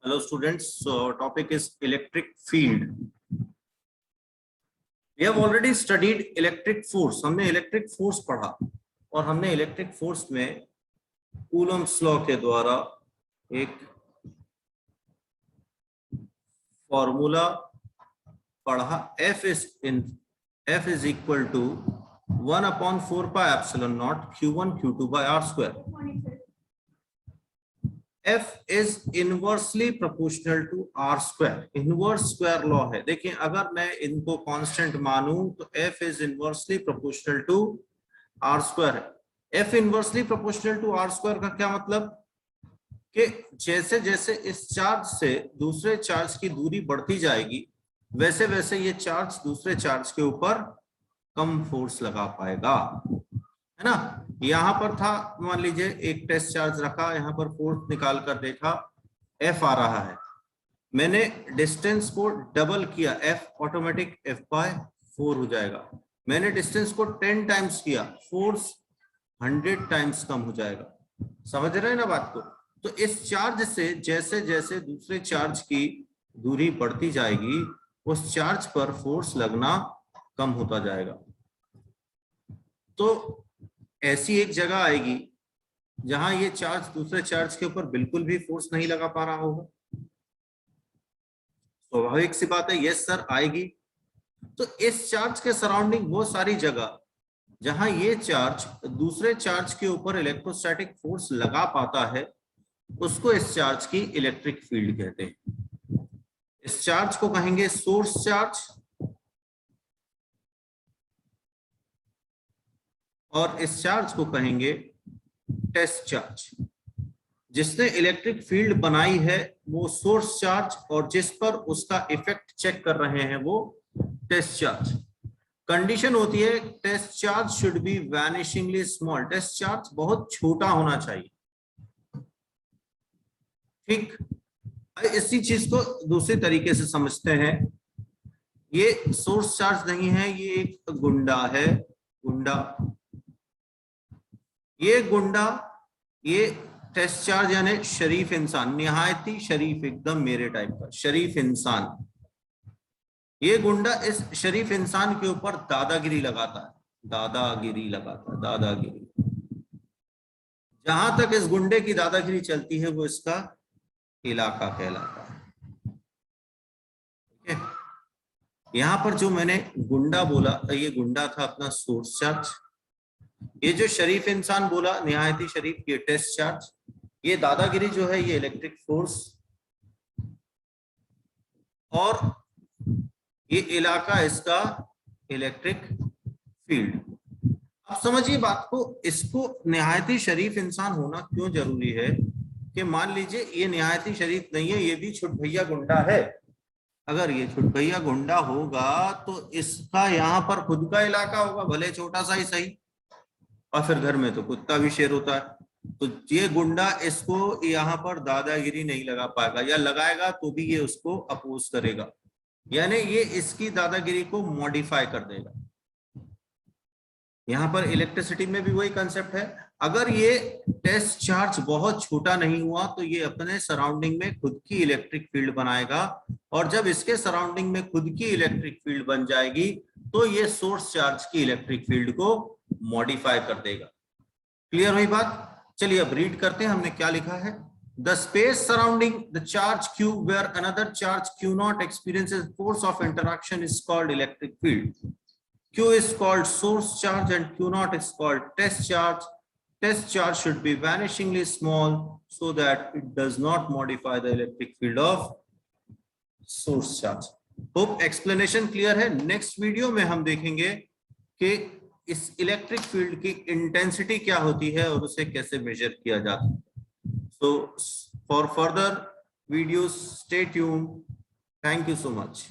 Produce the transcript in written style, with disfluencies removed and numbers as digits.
Hello students, so our topic is electric field. We have already studied electric force. हमने electric force पढ़ा और हमने electric force में Coulomb's law के द्वारा एक फॉर्मूला पढ़ा, F is equal to 1/4 pi epsilon naught Q1 Q2 by R square. F is inversely proportional to R square. Inverse square law है. देखिए अगर मैं इनको कांस्टेंट मानूं तो F is inversely proportional to R square है. F inversely proportional to R square का क्या मतलब कि जैसे जैसे इस चार्ज से दूसरे चार्ज की दूरी बढ़ती जाएगी वैसे वैसे ये चार्ज दूसरे चार्ज के ऊपर कम फोर्स लगा पाएगा, है ना. यहां पर था, मान लीजिए एक टेस्ट चार्ज रखा, यहां पर फोर्स निकाल कर देखा, F आ रहा है, मैंने डिस्टेंस को डबल किया, F ऑटोमेटिक F/4 हो जाएगा. मैंने डिस्टेंस को 10 टाइम्स किया, फोर्स 100 टाइम्स कम हो जाएगा. समझ रहे हैं ना बात को. तो इस चार्ज से जैसे जैसे दूसरे चार्ज की दूरी बढ़ती जाएगी उस चार्ज पर फोर्स लगना कम होता जाएगा. तो ऐसी एक जगह आएगी जहां ये चार्ज दूसरे चार्ज के ऊपर बिल्कुल भी फोर्स नहीं लगा पा रहा होगा. स्वाभाविक सी बात है, यस सर आएगी. तो इस चार्ज के सराउंडिंग वो सारी जगह जहां ये चार्ज दूसरे चार्ज के ऊपर इलेक्ट्रोस्टैटिक फोर्स लगा पाता है उसको इस चार्ज की इलेक्ट्रिक फील्ड कहते हैं. इस चार्ज को कहेंगे सोर्स चार्ज और इस चार्ज को कहेंगे टेस्ट चार्ज. जिसने इलेक्ट्रिक फील्ड बनाई है वो सोर्स चार्ज और जिस पर उसका इफेक्ट चेक कर रहे हैं वो टेस्ट चार्ज. कंडीशन होती है test charge should be vanishingly small. Test charge बहुत छोटा होना चाहिए. ठीक, इसी चीज को दूसरे तरीके से समझते हैं. ये सोर्स चार्ज नहीं है, ये एक गुंडा है. गुंडा ये टेस्ट चार्ज यानी शरीफ इंसान, निहायती शरीफ, एकदम मेरे टाइप का शरीफ इंसान. ये गुंडा इस शरीफ इंसान के ऊपर दादागिरी लगाता है. दादागिरी. जहां तक इस गुंडे की दादागिरी चलती है वो इसका इलाका कहलाता है. ठीक है. यहां पर जो मैंने गुंडा बोला ये गुंडा था अपना सोर्स चार्ज. ये जो शरीफ इंसान बोला निहायती शरीफ, ये टेस्ट चार्ज. ये दादागिरी जो है ये इलेक्ट्रिक फोर्स और ये इलाका इसका इलेक्ट्रिक फील्ड. अब समझिए बात को. इसको निहायती शरीफ इंसान होना क्यों जरूरी है कि मान लीजिए ये निहायती शरीफ नहीं है, ये भी छुट भैया गुंडा है. अगर ये छुट भैया गुंडा होगा तो इसका यहाँ पर खुद का इलाका होगा, भले छोटा सा ही सही, और फिर घर में तो कुत्ता भी शेर होता है. तो ये गुंडा इसको यहाँ पर दादागिरी नहीं लगा पाएगा, या लगाएगा तो भी ये उसको अपोज करेगा, यानी ये इसकी दादागिरी को मॉडिफाई कर देगा. यहाँ पर इलेक्ट्रिसिटी में भी वही कंसेप्ट है. अगर ये टेस्ट चार्ज बहुत छोटा नहीं हुआ तो ये अपने सराउंडिंग में खुद की इलेक्ट्रिक फील्ड बनाएगा, और जब इसके सराउंडिंग में खुद की इलेक्ट्रिक फील्ड बन जाएगी तो ये सोर्स चार्ज की इलेक्ट्रिक फील्ड को मॉडिफाई कर देगा. क्लियर हुई बात. चलिए अब रीड करते हैं हमने क्या लिखा है. The space surrounding the charge Q where another charge Q0 experiences force of interaction is called electric field. Q is called source charge and Q0 is called test charge. Test charge should be vanishingly small so that it does not modify the electric field of source charge. Hope explanation clear है. Next video में हम देखेंगे कि इस electric field की intensity क्या होती है और उसे कैसे मेजर किया जाता है. So for further videos stay tuned. Thank you so much.